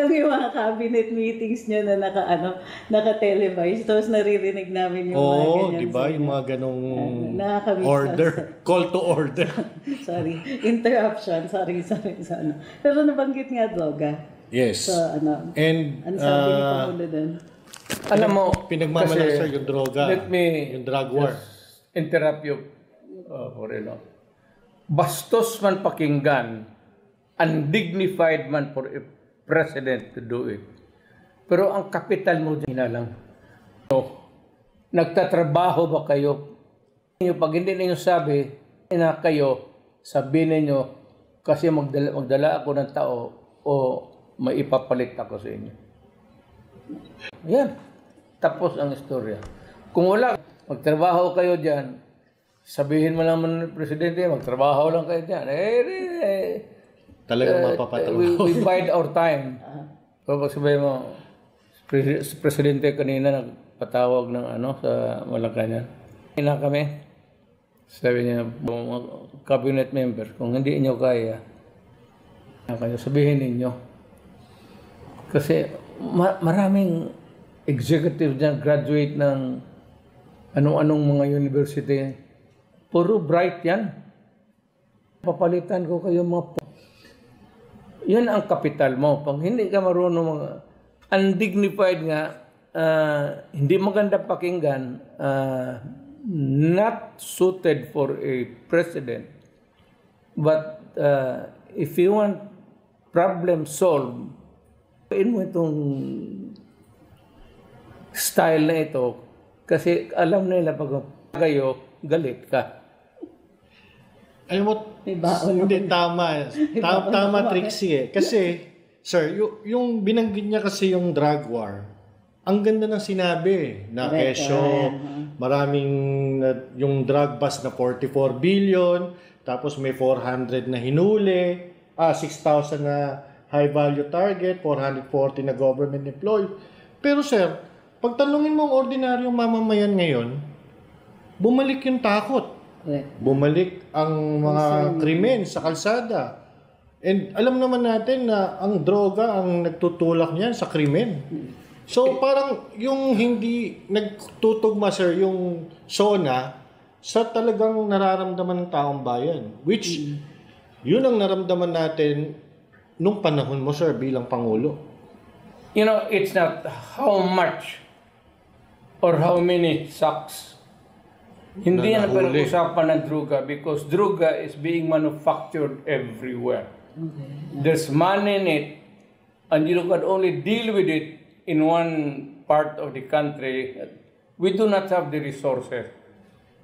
lang yung mga cabinet meetings niya na naka-televise. Tapos naririnig namin yung mga ganyan. Di ba? Yung mga ganong nakakamiss order, call to order. Sorry, interruption. Sorry. Pero nabanggit nga droga. Yes. So, And, ano sabi ni Pangulo doon? Alam mo, pinagmamalasar yung droga, let me yung drug war. Interrupt you, Moreno. Bastos man pakinggan, undignified man for a president to do it. Pero ang kapital mo dyan lang. Nagtatrabaho ba kayo? Pag hindi ninyo sabi na kayo, sabihin ninyo kasi magdala ako ng tao o maipapalit ako sa inyo. Yan. Tapos ang istorya. Kung wala, magtrabaho kayo dyan, sabihin mo naman ng presidente, magtrabaho lang kayo dyan. Talagang mapapatrabaho. We bide our time. So, pag sabihin mo, presidente kanina nagpatawag ng sa Malacanang. Hina kami. Sabi niya, mga cabinet member, kung hindi inyo kaya, sabihin ninyo. Kasi maraming executive dyan, graduate ng anong-anong mga university. Puro bright yan. Papalitan ko kayo mga yan ang kapital mo. Pag hindi ka marunong mga undignified nga, hindi maganda pakinggan, not suited for a president. But if you want problem solved, mo itong style na ito kasi alam nila pag kayo, galit ka. Alam mo, hindi tama. Tama, Trixie. Kasi, sir, yung binanggit niya kasi yung drug war, ang ganda ng sinabi na kesyo, maraming yung drug bust na 44 billion, tapos may 400 na hinuli, 6,000 na high value target, 440 na government employee. Pero sir, pag tanungin mo ang ordinaryong mamamayan ngayon, bumalik yung takot. Bumalik ang mga krimen sa kalsada. And alam naman natin na ang droga ang nagtutulak niyan sa krimen. So parang yung hindi nagtutugma sir yung SONA sa talagang nararamdaman ng taong bayan. Which yun ang naramdaman natin nung panahon mo sir bilang Pangulo. You know, it's not how much or how many sacks. Hindi yan pinag-usapan ng droga because droga is being manufactured everywhere. There's money in it and you can only deal with it in one part of the country. We do not have the resources.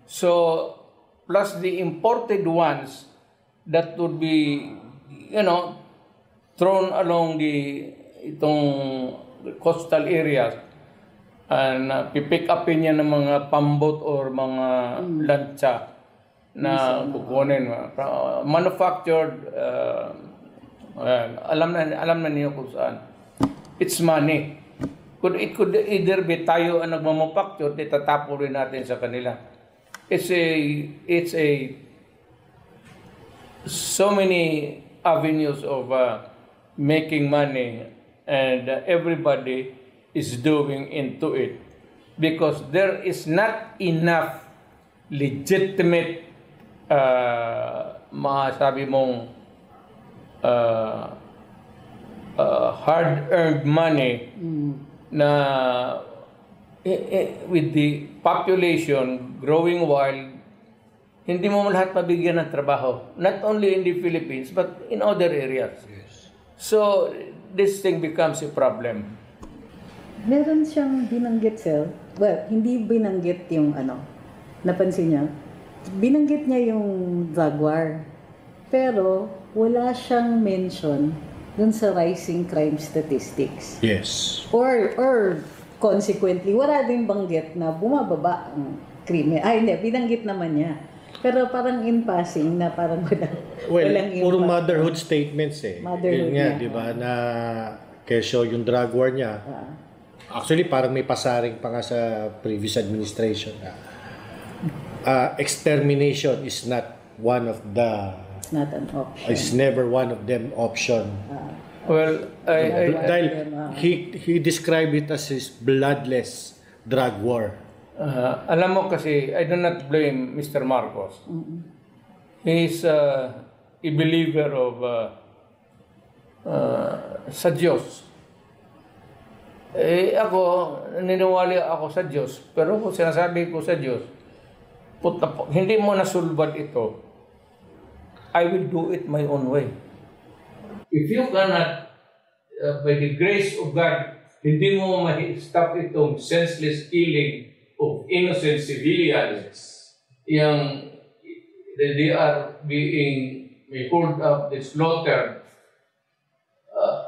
So, plus the imported ones that would be, thrown along itong coastal areas. And pipick upin niya ng mga pambot or mga lancha na kukunin. Manufactured, alam na niyo kung saan. It's money. It could either be tayo ang nagmamanufacture, itatapo rin natin sa kanila. It's a so many avenues of making money and everybody is doing into it because there is not enough legitimate masabi mong hard-earned money na with the population growing wild, hindi mo lahat mabigyan ng trabaho. Not only in the Philippines, but in other areas. Yes. So, this thing becomes a problem. Meron siyang binanggit, sir. Well, hindi binanggit yung napansin niya. Binanggit niya yung drug war. Pero, wala siyang mention dun sa rising crime statistics. Yes. Or consequently, wala din banggit na bumababa ang krimen. Hindi, binanggit naman niya. Pero parang in passing na parang walang impact. Puro motherhood statements Motherhood yun nga, di ba, na kesyo yung drug war niya. Actually, parang may pasaring pa nga sa previous administration. Extermination is not one of the... It's not an option. It's never one of them option. Well, Dahil he described it as his bloodless drug war. alam mo kasi, I do not blame Mr. Marcos. He's a believer of sa Diyos. Ako, naniniwala ako sa Diyos. Pero kung sinasabi ko sa Diyos, hindi mo nasulbad ito, I will do it my own way. If you cannot, by the grace of God, hindi mo ma-stop itong senseless killing of innocent civilians, yung they are being pulled up, slaughtered,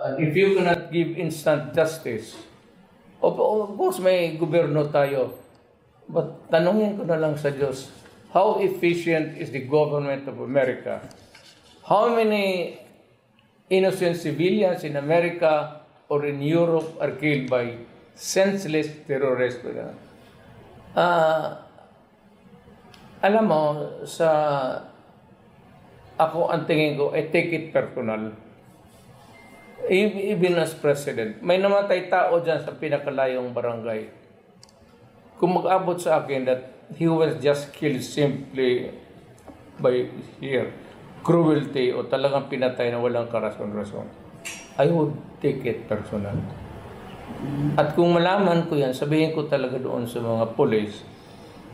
and if you cannot give instant justice, of course may gobyerno tayo, but tanungin ko na lang sa Diyos, how efficient is the government of America? How many innocent civilians in America or in Europe are killed by senseless terrorists? Alam mo, ako ang tingin ko, I take it personal. Even as president, may namatay tao dyan sa pinakalayong barangay. Kung mag-abot sa akin that he was just killed simply by cruelty o talagang pinatay na walang karason-rason, I would take it personal. At kung malaman ko yan, sabihin ko talaga doon sa mga police,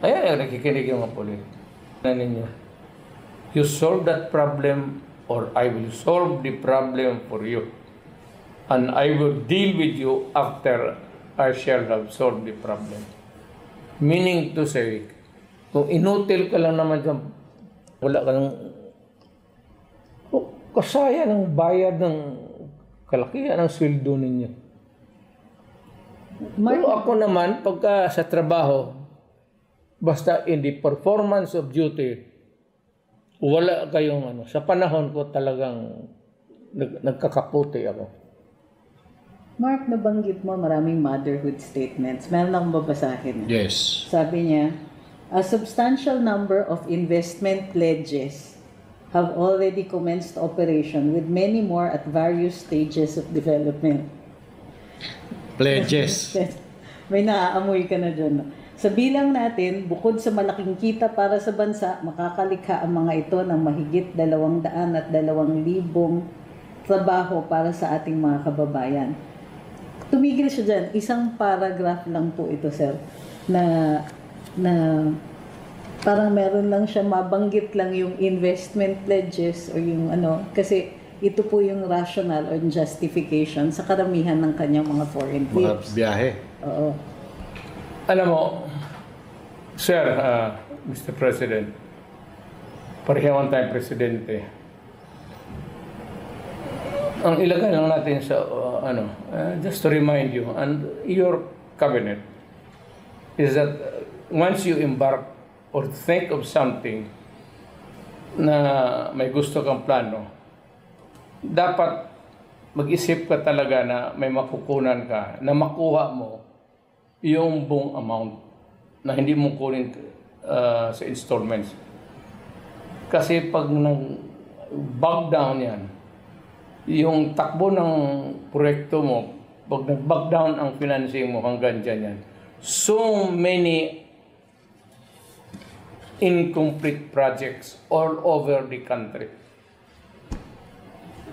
ayan, nakikinig yung mga police. Ninyo, you solve that problem or I will solve the problem for you. And I will deal with you after I shall have solved the problem. Meaning to say, kung inutil ka lang naman dyan, wala ka nang kasaya ng bayad ng kalakihan ng sweldo ninyo. Pero ako naman, pagka sa trabaho, basta in the performance of duty, wala kayong sa panahon ko talagang nagkakaputi ako. Mark, nabanggit mo maraming motherhood statements. Meron akong babasahin. Yes. Sabi niya, a substantial number of investment pledges have already commenced operation with many more at various stages of development. Pledges. May naaamoy ka na dyan. Sa bilang natin, bukod sa malaking kita para sa bansa, makakalikha ang mga ito ng mahigit 200 at 2,000 trabaho para sa ating mga kababayan. Tumigil siya dyan. Isang paragraph lang po ito, sir, na parang meron lang siya, mabanggit lang yung investment pledges o yung kasi ito po yung rational or justification sa karamihan ng kanyang mga foreign trips. Mga biyahe. Oo. Alam mo, Sir, Mr. President, parehawan tayong presidente. Ang ilagay lang natin sa, just to remind you, and your cabinet, is that once you embark or think of something na may gusto kang plano, dapat mag-isip ka talaga na may makukunan ka, na makuha mo yung buong amount na hindi mo kunin sa installments. Kasi pag nag-bug down yan, yung takbo ng proyekto mo, pag nag-bug down ang financing mo hanggang dyan yan, so many incomplete projects all over the country.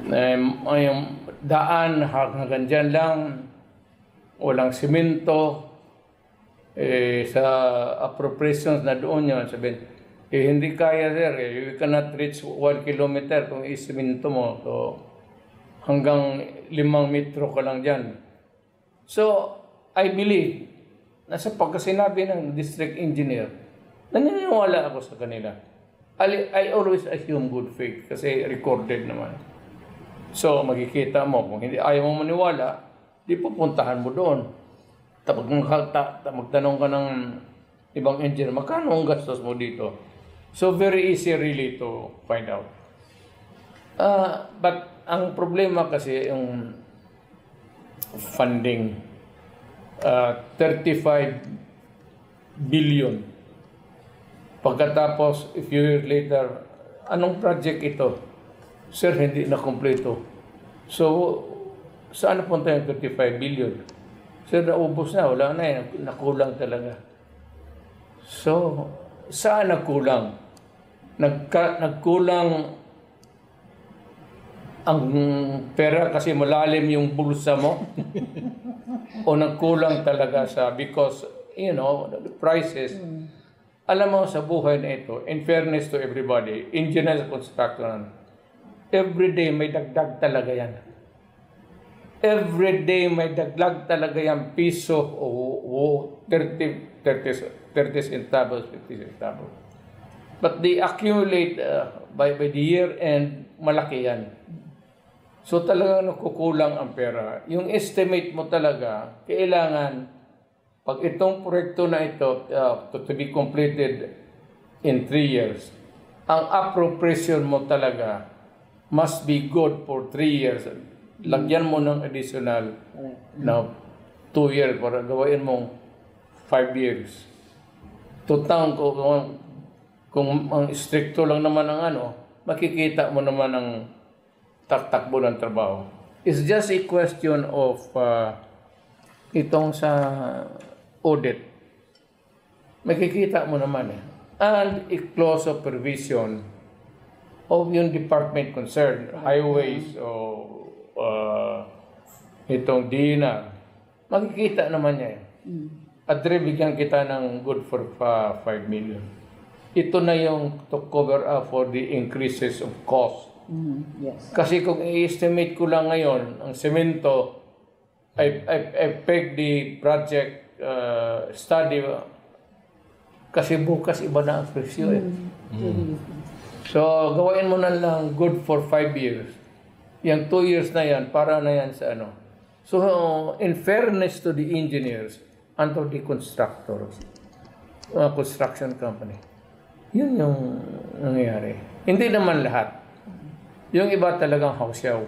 Yung daan hanggang dyan lang, walang simento, sa appropriations na doon yun, sabihin, hindi kaya sir, you cannot reach 1 kilometer kung isiminto mo, so hanggang 5 metro ka lang dyan. So, I believe, nasa pagkasinabi ng district engineer, naniniwala ako sa kanila. I always assume good faith kasi recorded naman. So, makikita mo, kung hindi ayaw mo maniwala, di pupuntahan mo doon. Tapos magtanong ka ng ibang engineer, magkano ang gastos mo dito? So, very easy really to find out. But, ang problema kasi yung funding, 35 billion. Pagkatapos, a few years later, anong project ito? Sir, hindi na kompleto. So, saan napunta yung 35 billion? So, naubos na, wala na eh, nakulang talaga. So, saan nagkulang? Nagkulang ang pera kasi malalim yung bulsa mo? O nagkulang talaga sa, because, you know, the prices, alam mo sa buhay na ito, in fairness to everybody, engineers, construction, every day may dagdag talaga yan. Every day may dagdag talaga yan, piso o 30 centavos, 50 centavos. But they accumulate by the year and malaki yan. So talagang nakukulang ang pera. Yung estimate mo talaga, kailangan, pag itong proyekto na ito to be completed in 3 years, ang appropriation mo talaga must be good for 3 years. Lagyan mo ng additional na 2 years para gawain mong 5 years. Tutang kung ang stricto lang naman ang makikita mo naman ang takbo ng trabaho. It's just a question of itong sa audit. Makikita mo naman eh. And a clause of provision of yung department concerned, highways o itong DINA, makikita naman niya eh. At bigyan kita ng good for 5 million. Ito na yung to cover up for the increases of cost. Yes. Kasi kung i-estimate ko lang ngayon, ang semento, I peg the project study, kasi bukas iba na ang presyo eh. So, gawain mo na lang good for 5 years. Yung 2 years na yan, para na yan sa So, in fairness to the engineers and to the constructors, construction company, yun yung nangyayari. Hindi naman lahat. Yung iba talagang hausyaw.